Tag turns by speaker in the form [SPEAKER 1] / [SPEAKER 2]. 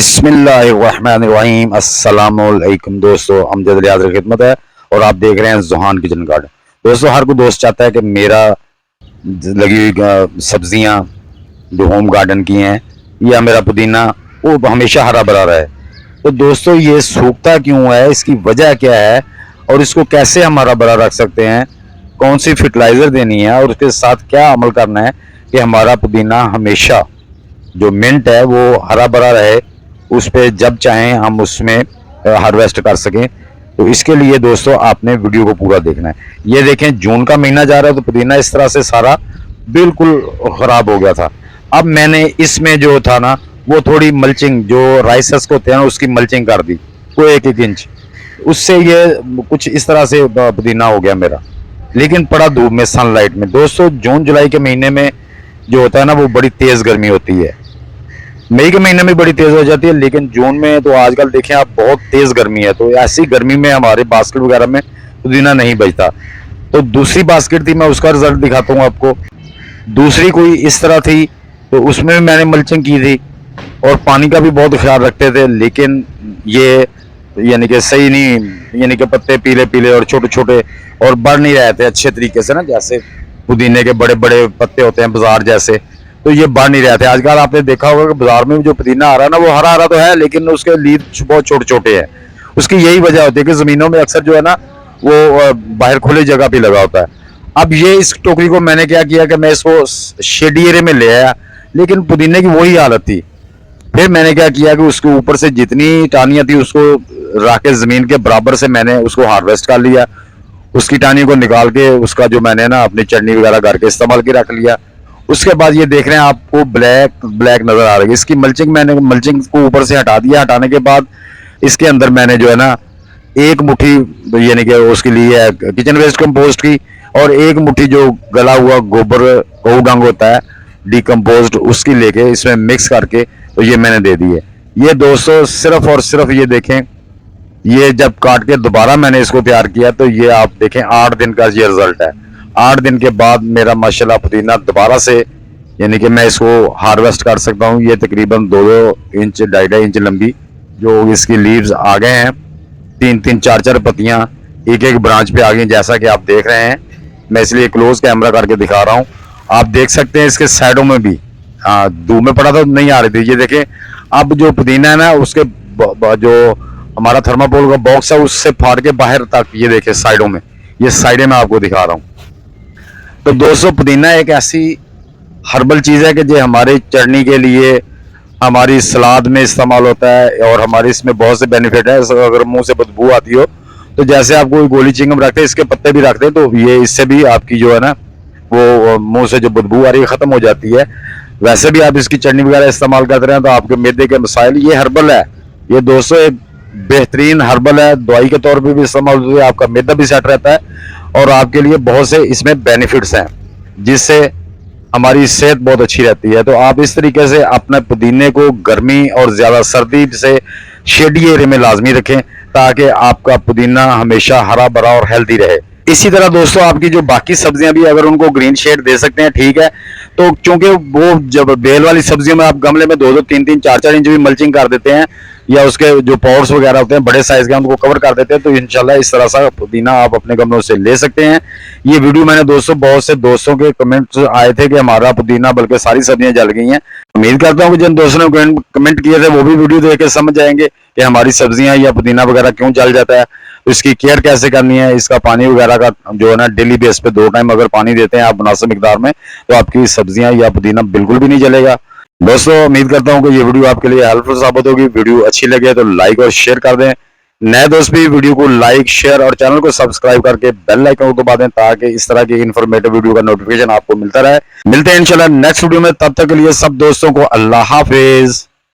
[SPEAKER 1] बिस्मिल्लाहिर्रहमानिर्रहीम। अस्सलामुअलैकुम दोस्तों, अमजद लिहाज खिदमत है और आप देख रहे हैं ज़ुहान किचन गार्डन। दोस्तों, हर कोई दोस्त चाहता है कि मेरा लगी हुई सब्जियां जो होम गार्डन की हैं या मेरा पुदीना वो हमेशा हरा भरा रहे। तो दोस्तों, ये सूखता क्यों है, इसकी वजह क्या है और इसको कैसे हम हरा भरा रख सकते हैं, कौन सी फर्टिलाइज़र देनी है और उसके साथ क्या अमल करना है कि हमारा पुदीना हमेशा जो मिंट है वो हरा भरा रहे, उस पर जब चाहें हम उसमें हार्वेस्ट कर सकें। तो इसके लिए दोस्तों आपने वीडियो को पूरा देखना है। ये देखें, जून का महीना जा रहा है तो पुदीना इस तरह से सारा बिल्कुल खराब हो गया था। अब मैंने इसमें जो था ना वो थोड़ी मल्चिंग, जो राइसेस को होते हैं उसकी मल्चिंग कर दी, वो 1-1 इंच, उससे ये कुछ इस तरह से पुदीना हो गया मेरा। लेकिन पड़ा धूप में, सनलाइट में। दोस्तों, जून जुलाई के महीने में जो होता है ना वो बड़ी तेज गर्मी होती है। मई के महीने में बड़ी तेज हो जाती है, लेकिन जून में तो आजकल देखें आप बहुत तेज गर्मी है। तो ऐसी गर्मी में हमारे बास्केट वगैरह में पुदीना नहीं बचता। तो दूसरी बास्केट थी, मैं उसका रिजल्ट दिखाता हूँ आपको। दूसरी कोई इस तरह थी, तो उसमें भी मैंने मल्चिंग की थी और पानी का भी बहुत ख्याल रखते थे, लेकिन ये यानी कि सही नहीं, यानी कि पत्ते पीले पीले और छोटे छोटे और बढ़ नहीं रहे थे अच्छे तरीके से ना, जैसे पुदीने के बड़े बड़े पत्ते होते हैं बाजार जैसे, तो ये बढ़ नहीं रहे थे। आजकल आपने देखा होगा कि बाजार में जो पुदीना आ रहा है ना वो हरा हरा तो है, लेकिन उसके लीफ बहुत छोटे छोटे हैं। उसकी यही वजह होती है कि जमीनों में अक्सर जो है ना वो बाहर खुली जगह पे लगा होता है। अब ये इस टोकरी को मैंने क्या किया कि मैं इसको शेडी एरिया में ले आया, लेकिन पुदीने की वही हालत थी। फिर मैंने क्या किया कि उसके ऊपर से जितनी टानियां थी उसको रख के जमीन के बराबर से मैंने उसको हार्वेस्ट कर लिया। उसकी टानी को निकाल के उसका जो मैंने ना अपनी चटनी वगैरह करके इस्तेमाल की रख लिया। उसके बाद ये देख रहे हैं आपको ब्लैक ब्लैक नजर आ रही है। इसकी मल्चिंग मैंने मल्चिंग को ऊपर से हटा दिया। हटाने के बाद इसके अंदर मैंने जो है ना 1 मुट्ठी यानी कि उसके लिए किचन वेस्ट कंपोस्ट की और 1 मुट्ठी जो गला हुआ गोबर गऊ डंग होता है डिकम्पोज्ड, उसकी लेके इसमें मिक्स करके तो ये मैंने दे दी है। ये दोस्तों सिर्फ और सिर्फ ये देखें, ये जब काट के दोबारा मैंने इसको तैयार किया तो ये आप देखें 8 दिन का ये रिजल्ट है। 8 दिन के बाद मेरा माशाल्लाह पुदीना दोबारा से यानी कि मैं इसको हार्वेस्ट कर सकता हूँ। ये तकरीबन 2-2 इंच 2.5 इंच लंबी जो इसकी लीव्स आ गए हैं, 3-3 4-4 पत्तियां एक ब्रांच पे आ गई, जैसा कि आप देख रहे हैं। मैं इसलिए क्लोज कैमरा करके दिखा रहा हूँ। आप देख सकते हैं इसके साइडों में भी धूप में पड़ा था नहीं आ रही थी। ये देखें, अब जो पुदीना है ना उसके जो हमारा थर्माकोल का बॉक्स है उससे फाड़ के बाहर तक ये देखें साइडों में, ये साइडें मैं आपको दिखा रहा हूँ। तो दोस्तों, पुदीना एक ऐसी हर्बल चीज़ है कि जो हमारे चटनी के लिए, हमारी सलाद में इस्तेमाल होता है और हमारे इसमें बहुत से बेनिफिट है। अगर मुंह से बदबू आती हो तो जैसे आप कोई गोली चिंगम रखते हैं, इसके पत्ते भी रखते हैं, तो ये इससे भी आपकी जो है ना वो मुंह से जो बदबू आ रही है ख़त्म हो जाती है। वैसे भी आप इसकी चटनी वगैरह इस्तेमाल करते हैं तो आपके मैदे के मसाइल, ये हर्बल है। ये दोस्तों एक बेहतरीन हर्बल है, दवाई के तौर पर भी इस्तेमाल होती है, आपका मैदा भी सेट रहता है और आपके लिए बहुत से इसमें बेनिफिट्स हैं जिससे हमारी सेहत बहुत अच्छी रहती है। तो आप इस तरीके से अपने पुदीने को गर्मी और ज़्यादा सर्दी से शेडी एरिया में लाजमी रखें ताकि आपका पुदीना हमेशा हरा भरा और हेल्दी रहे। इसी तरह दोस्तों, आपकी जो बाकी सब्जियां भी अगर उनको ग्रीन शेड दे सकते हैं ठीक है। तो क्योंकि वो जब बेल वाली सब्जियों में आप गमले में 2-2 3-3 4-4 इंच भी मल्चिंग कर देते हैं या उसके जो पॉट्स वगैरह होते हैं बड़े साइज के उनको कवर कर देते हैं, तो इंशाल्लाह इस तरह सा पुदीना आप अपने गमलों से ले सकते हैं। ये वीडियो मैंने दोस्तों बहुत से दोस्तों के कमेंट्स आए थे कि हमारा पुदीना बल्कि सारी सब्जियां जल गई हैं। उम्मीद करता हूँ कि जिन दोस्तों ने कमेंट किए थे वो भी वीडियो देख के समझ जाएंगे कि हमारी सब्जियां या पुदीना वगैरह क्यों जल जाता है, तो इसकी केयर कैसे करनी है। इसका पानी वगैरह का जो है ना डेली बेस पे 2 टाइम अगर पानी देते हैं आप मुनासिब मिकदार में, तो आपकी सब्जियां या पुदीना बिल्कुल भी नहीं जलेगा। दोस्तों, उम्मीद करता हूं कि ये वीडियो आपके लिए हेल्पफुल साबित होगी। वीडियो अच्छी लगे तो लाइक और शेयर कर दें। नए दोस्त भी वीडियो को लाइक शेयर और चैनल को सब्सक्राइब करके बेल आइकन को दबा दें ताकि इस तरह की इंफॉर्मेटिव वीडियो का नोटिफिकेशन आपको मिलता रहे। मिलते हैं इंशाल्लाह नेक्स्ट वीडियो में, तब तक के लिए सब दोस्तों को अल्लाह हाफिज।